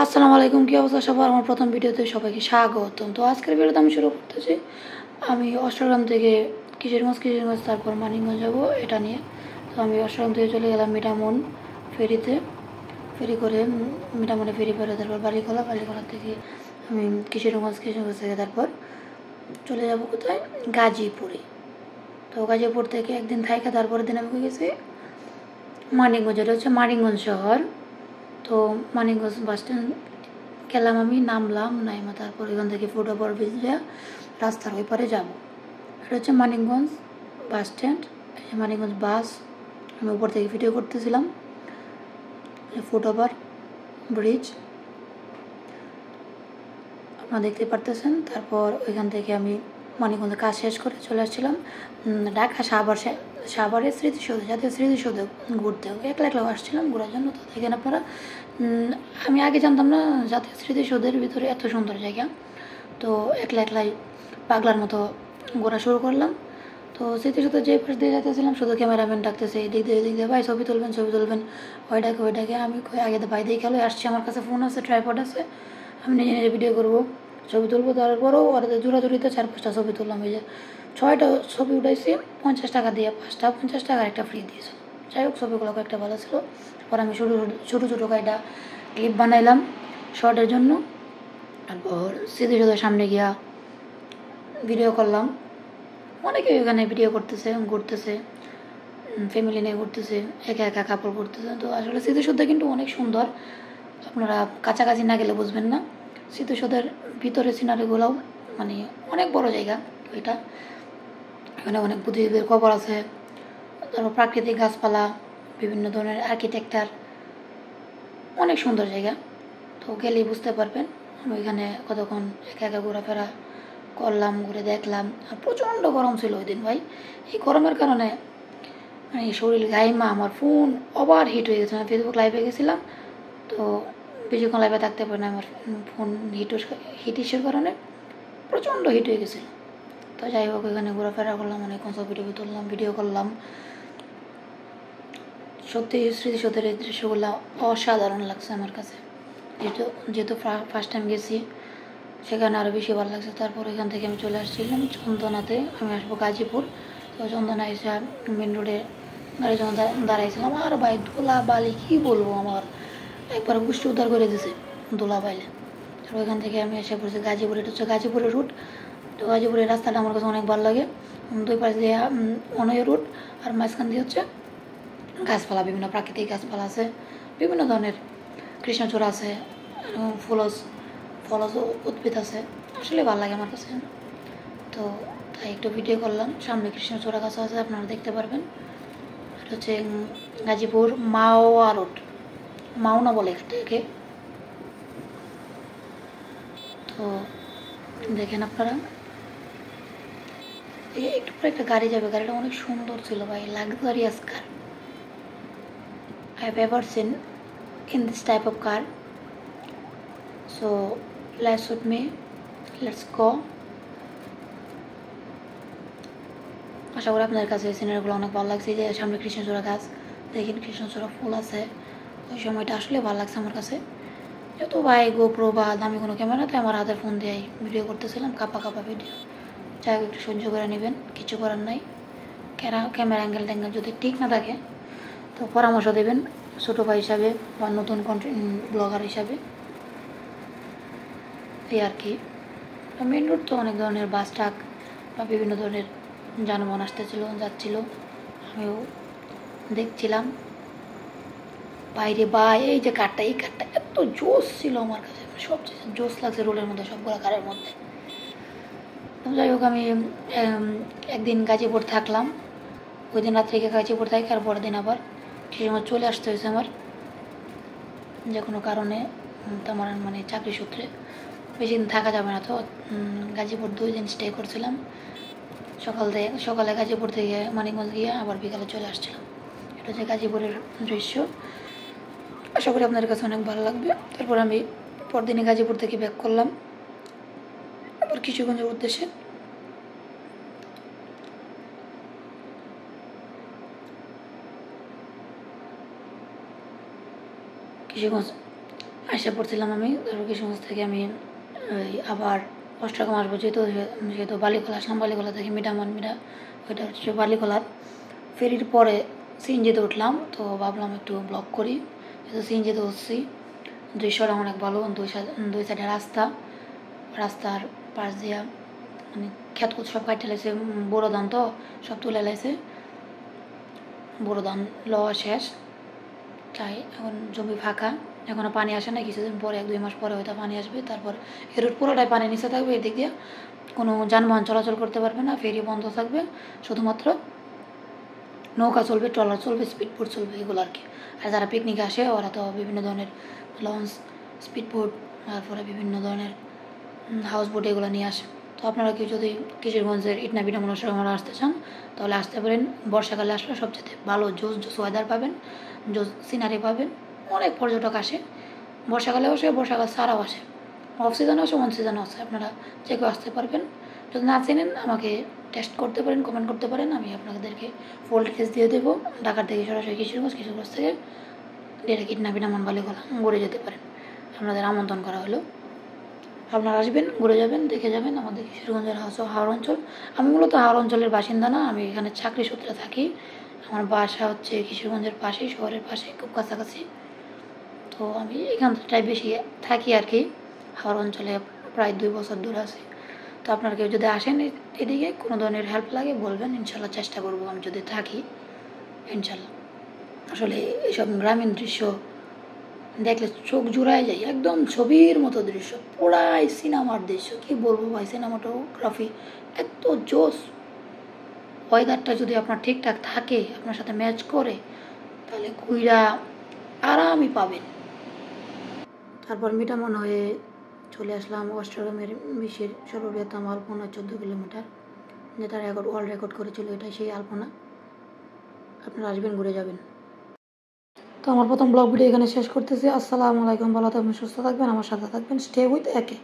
আসসালামু আলাইকুম, কি অবস্থা সবার? আমার প্রথম ভিডিওতে সবাইকে স্বাগতম। তো আজকের ভিডিওতে আমি শুরু করতেছি। আমি অষ্টগ্রাম থেকে কিশোরগঞ্জ তারপর মানিকগঞ্জ যাবো এটা নিয়ে। তো আমি অষ্টগ্রাম থেকে চলে গেলাম মিঠামন ফেরিতে, ফেরি করে মিঠামনে ফেরি করে তারপর বালিখোলা থেকে আমি কিশোরগঞ্জ থেকে তারপর চলে যাব কোথায়, গাজীপুরে। তো গাজীপুর থেকে একদিন থাইকা তারপরের দিন আমি গেছি মানিকগঞ্জ, এটা হচ্ছে মানিকগঞ্জ শহর। তো মানিকগঞ্জ বাস স্ট্যান্ড গেলাম, আমি নামলাম, নাইমা তারপর এখান থেকে ফুটওভার ব্রিজ দিয়ে রাস্তার ওই পারে যাবো। এটা হচ্ছে মানিকগঞ্জ বাস স্ট্যান্ড, মানিকগঞ্জ বাস। আমি উপর থেকে ভিডিও করতেছিলাম, ফুটওভার ব্রিজ আপনারা দেখতে পারতেছেন। তারপর ওইখান থেকে আমি মানিকগঞ্জের কাজ শেষ করে চলে আসছিলাম ঢাকা সাভারের স্মৃতিসৌধ, জাতীয় স্মৃতিসৌধ ঘুরতে। একলা আসছিলাম ঘোরার জন্য। তো দেখেন আপনারা, আমি আগে জানতাম না জাতীয় স্মৃতিসৌধের ভিতরে এত সুন্দর জায়গা। তো একলাই পাগলার মতো ঘোরা শুরু করলাম। তো স্মৃতিসৌধ যে পাশ দিয়ে যাইতেছিলাম শুধু ক্যামেরাম্যান ডাকতেছে এদিক দিয়ে ভাই ছবি তুলবেন ওই ডাকে আমি আগে ভাই দিয়ে খেলো আসছি, আমার কাছে ফোন আছে, ট্রাইপড আছে, আমি নিজে ভিডিও করবো, ছবি তুলবো। তারপরেও ওরা জোড়াজুড়িতে 4-5টা ছবি তুললাম। এই যে 6টা ছবি উঠাইছি 50 টাকা দিয়ে, 5টা 50 টাকা, একটা ফ্রি দিয়েছে। যাই হোক ছবিগুলো কয়েকটা ভালো ছিল। তারপর আমি ছোটো কয়েকটা ক্লিপ বানাইলাম শর্টের জন্য। তারপর স্মৃতিসৌধের সামনে গিয়া ভিডিও করলাম। অনেকে এখানে ভিডিও করতেছে, ঘুরতেছে, ফ্যামিলি নিয়ে ঘুরতেছে, একা কাপড় করতেছে। তো আসলে স্মৃতিসৌধ কিন্তু অনেক সুন্দর, আপনারা কাছাকাছি না গেলে বুঝবেন না। স্মৃতিসৌধের ভিতরে সিনারিগুলোও মানে অনেক বড় জায়গা এটা। এখানে অনেক বুদ্ধিজীবীর কবর আছে, তারপর প্রাকৃতিক গাছপালা, বিভিন্ন ধরনের আর্কিটেকচার, অনেক সুন্দর জায়গা। তো গেলেই বুঝতে পারবেন। আমি ওইখানে কতক্ষণ একা ঘোরাফেরা করলাম, ঘুরে দেখলাম। আর প্রচণ্ড গরম ছিল ওই দিন ভাই। এই গরমের কারণে মানে শরীর গাইমা আমার ফোন ওভার হিট হয়ে গেছে। আমি ফেসবুক লাইভে গেছিলাম, তো বেশিক্ষণ লাইভে থাকতে পারে না, আমার ফোন হিট ইস্যুর কারণে প্রচণ্ড হিট হয়ে গেছিলো। তো যাই হোক ওইখানে ঘোরাফেরা করলাম, অনেকক্ষণ ছবি তুললাম, ভিডিও করলাম। সত্যি স্মৃতিসৌধের এই দৃশ্যগুলো অসাধারণ লাগছে আমার কাছে। যেহেতু ফার্স্ট টাইম গেছি, সেখানে আরও বেশি ভালো লাগছে। তারপর এখান থেকে আমি চলে আসছিলাম চন্দনাতে, আমি আসবো গাজীপুর। তো চন্দনা এসে মেন রোডে গাড়ি যখন দাঁড়াইছিলাম, আর ভাই ধুলা বালি কী বলবো, আমার একবার গোষ্ঠী উদ্ধার করে দিয়েছে ধুলা বাইলে। তো ওইখান থেকে আমি এসে পড়ছি গাজীপুর। এটা হচ্ছে গাজীপুরের রুট। তো গাজীপুরের রাস্তাটা আমার কাছে অনেক ভালো লাগে। দুই পাশ দিয়ে অনয় রুট, আর মাঝখান দিয়ে হচ্ছে গাছপালা, বিভিন্ন প্রাকৃতিক গাছপালা আছে, বিভিন্ন ধরনের কৃষ্ণচূড়া আছে, ফলজ উদ্ভিদ আছে। আসলে ভালো লাগে আমার কাছে। তো তাই একটু ভিডিও করলাম। সামনে কৃষ্ণচূড়া গাছ আছে, আপনারা দেখতে পারবেন। এটা হচ্ছে গাজীপুর মাওয়া রোড, মাওনা বলে এটাকে। তো দেখেন আপনারা, একটু পরে একটা গাড়ি যাবে, গাড়িটা অনেক সুন্দর ছিল ভাই, luxurious car. I have ever seen in this type of car. So let's with me, let's go. আশা করি আপনাদের কাছে এই সিনারিগুলো অনেক ভালো লাগছে। যে সামনে কৃষ্ণচূড়া গাছ, দেখেন কৃষ্ণচূড়া ফুল আছে। ওই সময়টা আসলে ভালো লাগছে আমার কাছে। যেহেতু ভাই গোপ্রো বা দামি কোনো ক্যামেরাতে আমার হাতের ফোন দিয়েই ভিডিও করতেছিলাম, কাপা ভিডিও। যাই হোক একটু সহ্য করে নেবেন, কিছু করার নাই। ক্যামেরা অ্যাঙ্গেল যদি ঠিক না থাকে তো পরামর্শ দেবেন ছোটো ভাই হিসাবে বা নতুন কন্টেন্ট ব্লগার হিসাবে, এই আর কি। মেন রোড তো অনেক ধরনের বাস ট্রাক বা বিভিন্ন ধরনের যানবাহন যাচ্ছিল, আমিও দেখছিলাম বাইরে। বা এই যে কারটা, এই কারটা এত জোস ছিল আমার কাছে, সবচেয়ে জোস লাগছে রোলের মধ্যে, সবগুলো কারের মধ্যে। যাই হোক আমি একদিন গাজীপুর থাকলাম, ওই দিন রাত্রে গাজীপুর থাকি, আর পরের দিন আবার সে সময় চলে আসতে হয়েছে আমার যে কোনো কারণে। আমার মানে চাকরি সূত্রে বেশি দিন থাকা যাবে না। তো গাজীপুর 2 দিন স্টে করছিলাম। সকালে গাজীপুর থেকে মানিকগঞ্জ গিয়ে আবার বিকালে চলে আসছিলাম। এটা হচ্ছে গাজীপুরের দৃশ্য। আশা করি আপনাদের কাছে অনেক ভালো লাগবে। তারপর আমি পরদিনে গাজীপুর থেকে ব্যাক করলাম আবার কিশোরগঞ্জের উদ্দেশ্যে। কিশোরগঞ্জ এসে পড়ছিলাম আমি। তারপর কিশোরগঞ্জ থেকে আমি আবার অষ্টগ্রাম আসবো, যেহেতু বালিখোলা আসলাম, বালিখোলা থেকে ওইটা হচ্ছে বালিখোলার ফেরির পরে সিএনজিতে উঠলাম। তো ভাবলাম একটু ব্লগ করি, যেহেতু সিএনজিতে উঠছি। দৃশ্যটা অনেক ভালো, দুই সাইডে রাস্তার পাশ দিয়া মানে ক্ষেত সব কাটতে লাগছে, বড়ো ধান তো সব তুলে লাগছে, বড়ো ধান লওয়া শেষ, তাই এখন জমি ফাঁকা, এখনও পানি আসে না, কিছুদিন পরে 1-2 মাস পরে হয়তো পানি আসবে। তারপর এর পুরোটাই পানি নিচে থাকবে, এদিক দিয়ে কোনো যানবাহন চলাচল করতে পারবে না, ফেরি বন্ধ থাকবে, শুধুমাত্র নৌকা চলবে, ট্রলার চলবে, স্পিডবোট চলবে, এগুলো আর কি। আর যারা পিকনিকে আসে ওরা তো বিভিন্ন ধরনের লঞ্চ, স্পিডবোট, তারপরে বিভিন্ন ধরনের হাউস বোট এগুলো নিয়ে আসে। তো আপনারা কেউ যদি কিশোরগঞ্জের ইটনা বিটা মনোসরমারা আসতে চান তাহলে আসতে পারেন। বর্ষাকালে আসলে সবচেয়ে ভালো জোস ওয়েদার পাবেন, জোস সিনারি পাবেন, অনেক পর্যটক আসে। বর্ষাকালেও আসে, বর্ষাকাল ছাড়াও আসে, অফ সিজনও আসে, অন সিজনও আসে, আপনারা যে কেউ আসতে পারবেন। যদি না চেনেন আমাকে টেক্সট করতে পারেন, কমেন্ট করতে পারেন, আমি আপনাদেরকে ফুল ডিটেলস দিয়ে দেবো। ঢাকার থেকে সরাসরি কিশোরগঞ্জ থেকে ডিরেক্ট ইটনা বিটা বালিখোলা ঘুরে যেতে পারেন। আপনাদের আমন্ত্রণ করা হলো, আপনারা আসবেন, ঘুরে যাবেন, দেখে যাবেন আমাদের কিশোরগঞ্জের হাওড় অঞ্চল। আমি মূলত হাওড় অঞ্চলের বাসিন্দা না, আমি এখানে চাকরি সূত্রে থাকি। আমার বাসা হচ্ছে কিশোরগঞ্জের পাশেই, শহরের পাশে, খুব কাছাকাছি। তো আমি এখানটায় বেশি থাকি আর কি, হাওড় অঞ্চলে প্রায় 2 বছর দূরে আছি। তো আপনারা কেউ যদি আসেন এদিকে, কোনো ধরনের হেল্প লাগে বলবেন, ইনশাল্লাহ চেষ্টা করবো আমি যদি থাকি, ইনশাল্লাহ। আসলে এইসব গ্রামীণ দৃশ্য দেখলে চোখ জুড়ায় যায়, একদম ছবির মতো দৃশ্য, পুরাই সিনেমার দৃশ্য। কি বলবো ভাই, সিনেমাটোগ্রাফি এত জোস। ওয়েদারটা যদি আপনার ঠিকঠাক থাকে, আপনার সাথে ম্যাচ করে, তাহলে ঘুইরা আরামই পাবেন। তারপর মিটামন হয়ে চলে আসলাম অষ্টগ্রামের বিশ্বের সর্ববৃহত্তম আলপনা, 14 কিলোমিটার, যেটা ওয়ার্ল্ড রেকর্ড করেছিল, এটাই সেই আলপনা। আপনারা আসবেন, ঘুরে যাবেন। তো আমার প্রথম ব্লগ ভিডিও এখানে শেষ করতেছি। আসসালামু আলাইকুম, ভালো থাকবেন, সুস্থ থাকবেন, আমার সাথে থাকবেন, স্টে উইথ একে।